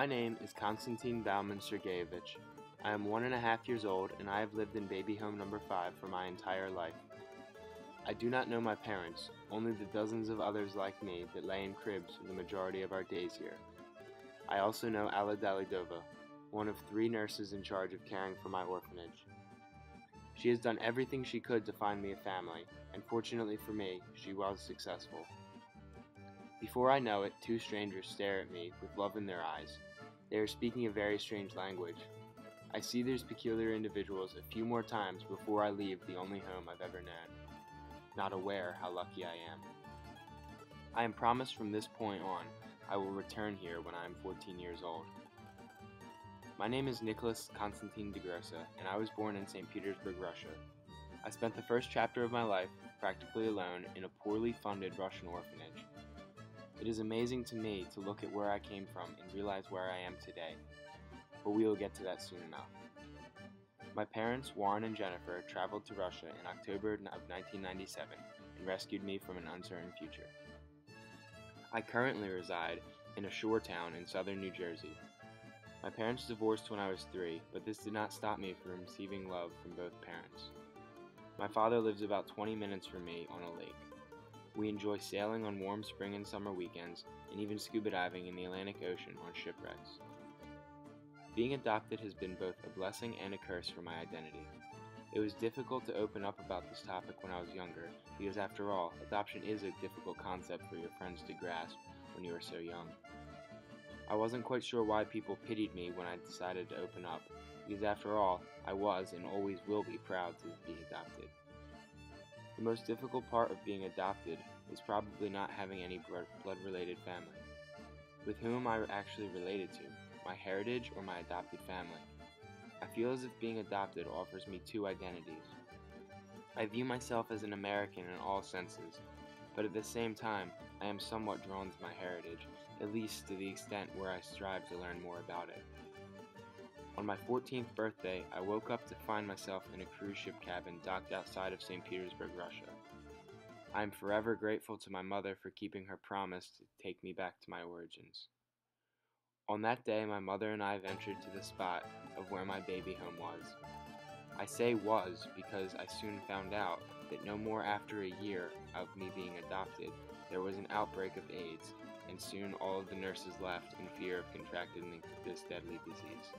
My name is Konstantin Bauman Sergeyevich. I am 1.5 years old and I have lived in baby home number 5 for my entire life. I do not know my parents, only the dozens of others like me that lay in cribs for the majority of our days here. I also know Alla Dalidova, one of 3 nurses in charge of caring for my orphanage. She has done everything she could to find me a family, and fortunately for me, she was successful. Before I know it, 2 strangers stare at me with love in their eyes. They are speaking a very strange language. I see these peculiar individuals a few more times before I leave the only home I've ever known, not aware how lucky I am. I am promised from this point on, I will return here when I am 14 years old. My name is Nicholas Konstantin DeGrossa, and I was born in St. Petersburg, Russia. I spent the first chapter of my life practically alone in a poorly funded Russian orphanage. It is amazing to me to look at where I came from and realize where I am today, but we will get to that soon enough. My parents, Warren and Jennifer, traveled to Russia in October of 1997 and rescued me from an uncertain future. I currently reside in a shore town in southern New Jersey. My parents divorced when I was 3, but this did not stop me from receiving love from both parents. My father lives about 20 minutes from me on a lake. We enjoy sailing on warm spring and summer weekends, and even scuba diving in the Atlantic Ocean on shipwrecks. Being adopted has been both a blessing and a curse for my identity. It was difficult to open up about this topic when I was younger, because after all, adoption is a difficult concept for your friends to grasp when you are so young. I wasn't quite sure why people pitied me when I decided to open up, because after all, I was and always will be proud to be adopted. The most difficult part of being adopted is probably not having any blood-related family. With whom am I actually related to? My heritage or my adopted family? I feel as if being adopted offers me 2 identities. I view myself as an American in all senses, but at the same time, I am somewhat drawn to my heritage, at least to the extent where I strive to learn more about it. On my 14th birthday, I woke up to find myself in a cruise ship cabin docked outside of St. Petersburg, Russia. I am forever grateful to my mother for keeping her promise to take me back to my origins. On that day, my mother and I ventured to the spot of where my baby home was. I say was because I soon found out that no more after a year of me being adopted, there was an outbreak of AIDS, and soon all of the nurses left in fear of contracting this deadly disease.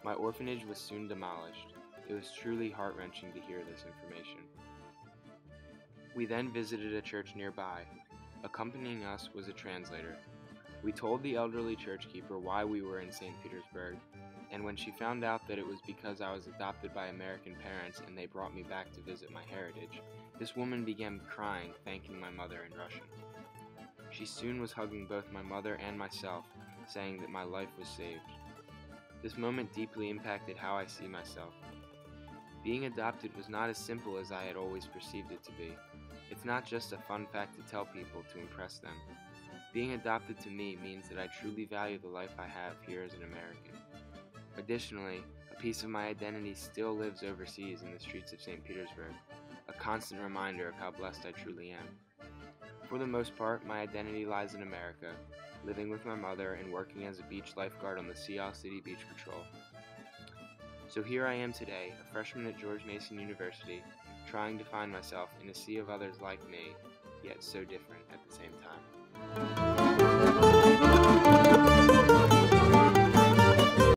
My orphanage was soon demolished. It was truly heart-wrenching to hear this information. We then visited a church nearby. Accompanying us was a translator. We told the elderly church keeper why we were in St. Petersburg, and when she found out that it was because I was adopted by American parents and they brought me back to visit my heritage, this woman began crying, thanking my mother in Russian. She soon was hugging both my mother and myself, saying that my life was saved. This moment deeply impacted how I see myself. Being adopted was not as simple as I had always perceived it to be. It's not just a fun fact to tell people to impress them. Being adopted to me means that I truly value the life I have here as an American. Additionally, a piece of my identity still lives overseas in the streets of St. Petersburg, a constant reminder of how blessed I truly am. For the most part, my identity lies in America, living with my mother and working as a beach lifeguard on the Sea Isle City Beach Patrol. So here I am today, a freshman at George Mason University, trying to find myself in a sea of others like me, yet so different at the same time.